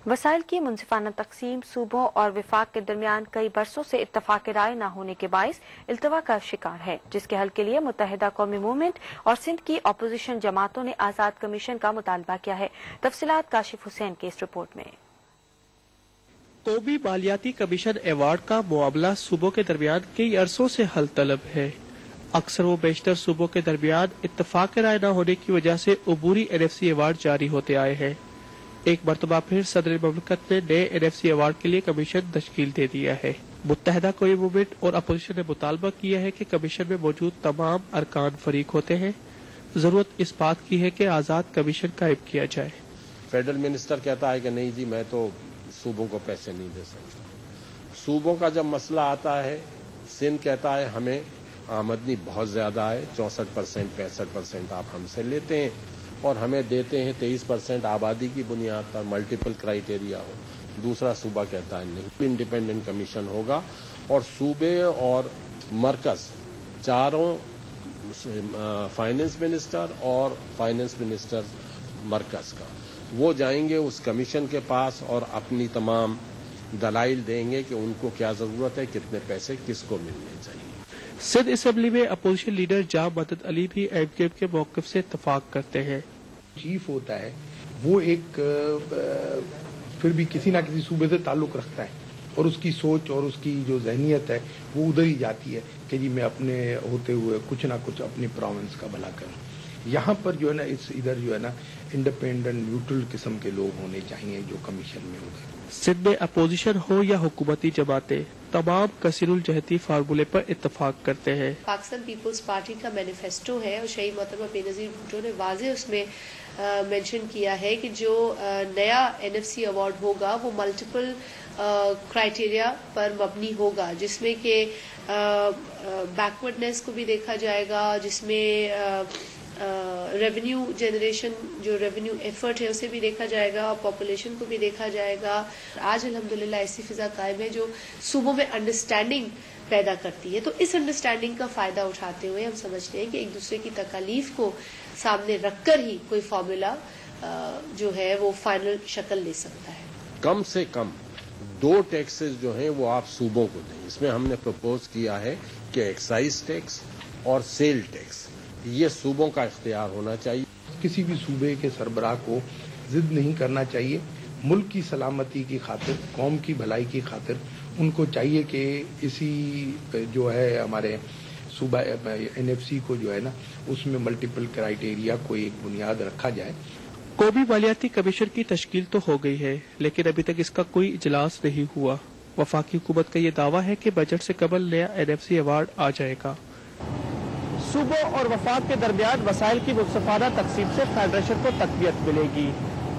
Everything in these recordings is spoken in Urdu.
وسائل کی منصفانہ تقسیم صوبوں اور وفاق کے درمیان کئی برسوں سے اتفاق رائے نہ ہونے کے باعث التوا کا شکار ہے، جس کے حل کے لیے متحدہ قومی موومنٹ اور سندھ کی اپوزیشن جماعتوں نے آزاد کمیشن کا مطالبہ کیا ہے۔ تفصیلات کاشف حسین کی اس رپورٹ میں۔ قومی مالیاتی کمیشن ایوارڈ کا معاملہ صوبوں کے درمیان کئی عرصوں سے حل طلب ہے۔ اکثر و بیشتر صوبوں کے درمیان اتفاق رائے نہ ہونے کی وجہ سے عبوری NFC ایوارڈ جاری ہوتے آئے ہیں۔ ایک مرتبہ پھر صدر مملکت نے نئے NFC ایوارڈ کے لیے کمیشن تشکیل دے دیا ہے۔ متحدہ قومی موومنٹ اور اپوزیشن نے مطالبہ کیا ہے کہ کمیشن میں موجود تمام ارکان فریق ہوتے ہیں۔ ضرورت اس بات کی ہے کہ آزاد کمیشن قائم کیا جائے۔ فیڈرل منسٹر کہتا ہے کہ نہیں جی میں تو صوبوں کو پیسے نہیں دے سکتا۔ صوبوں کا جب مسئلہ آتا ہے، سندھ کہتا ہے ہمیں آمدنی بہت زیادہ ہے، 64% 65% آپ ہم سے لیتے ہیں اور ہمیں دیتے ہیں 23% آبادی کی بنیاد پر، ملٹیپل کرائیٹیریا ہو۔ دوسرا صوبہ کہتا ہے نہیں، انڈیپینڈنٹ کمیشن ہوگا اور صوبے اور مرکز چاروں فائنانس منسٹر اور فائنانس منسٹر مرکز کا وہ جائیں گے اس کمیشن کے پاس اور اپنی تمام دلائل دیں گے کہ ان کو کیا ضرورت ہے، کتنے پیسے کس کو ملنے چاہیے۔ سندھ اسمبلی میں اپوزیشن لیڈر جاں مدد علی بھی MKM کے موقف سے اتفاق کرتے ہیں۔ چیف ہوتا ہے وہ ایک پھر بھی کسی نہ کسی صوبے سے تعلق رکھتا ہے اور اس کی سوچ اور اس کی جو ذہنیت ہے وہ ادھر ہی جاتی ہے کہ جی میں اپنے ہوتے ہوئے کچھ نہ کچھ اپنی پروونس کا بھلا کروں۔ یہاں پر جو ہے نا ادھر جو ہے نا انڈیپینڈنٹ نیوٹرل قسم کے لوگ ہونے چاہیے جو کمیشن میں ہوتے ہیں۔ سندھ میں اپوزیشن ہو یا حکومتی جماعتیں تمام کثیر الجہتی فارمولے پر اتفاق کرتے ہیں۔ پاکستان پیپلز پارٹی کا مینیفیسٹو ہے اور شہید محترمہ بے نظیر بھٹو نے واضح اس میں مینشن کیا ہے کہ جو نیا NFC ایوارڈ ہوگا وہ ملٹیپل کرائیٹیریا پر مبنی ہوگا، جس میں کہ بیکورڈنیس کو بھی دیکھا جائے گا، جس میں ریونیو جنریشن جو ریونیو ایفرٹ ہے اسے بھی دیکھا جائے گا اور پاپولیشن کو بھی دیکھا جائے گا۔ آج الحمدللہ ایسی فضا قائم ہے جو صوبوں میں انڈرسٹینڈنگ پیدا کرتی ہے، تو اس انڈرسٹینڈنگ کا فائدہ اٹھاتے ہوئے ہم سمجھتے ہیں کہ ایک دوسرے کی تکالیف کو سامنے رکھ کر ہی کوئی فارمولا جو ہے وہ فائنل شکل لے سکتا ہے۔ کم سے کم 2 ٹیکسز جو ہیں وہ آپ صوبوں کو دیں۔ اس میں ہم نے پروپوز کیا ہے کہ ایکسائز ٹیکس اور سیل ٹیکس یہ صوبوں کا اختیار ہونا چاہیے۔ کسی بھی صوبے کے سربراہ کو ضد نہیں کرنا چاہیے۔ ملک کی سلامتی کی خاطر، قوم کی بھلائی کی خاطر ان کو چاہیے کہ اسی جو ہے ہمارے صوبہ NFC کو جو ہے نا اس میں ملٹیپل کرائیٹیریا کو ایک بنیاد رکھا جائے۔ قومی مالیاتی کمیشن کی تشکیل تو ہو گئی ہے لیکن ابھی تک اس کا کوئی اجلاس نہیں ہوا۔ وفاقی حکومت کا یہ دعویٰ ہے کہ بجٹ سے قبل نیا NFC ایوارڈ آ جائے گا۔ صوبوں اور وفاق کے درمیان وسائل کی منصفانہ تقسیم سے فیڈریشن کو تقویت ملے گی۔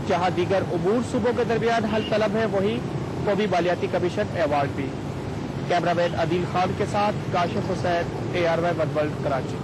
جہاں دیگر امور صوبوں کے درمیان حل طلب ہے، وہی قومی مالیاتی کمیشن ایوارڈ بھی۔ کیمرہ مین عدیل خان کے ساتھ کاشف حسین، ARY ون ورلڈ، کراچی۔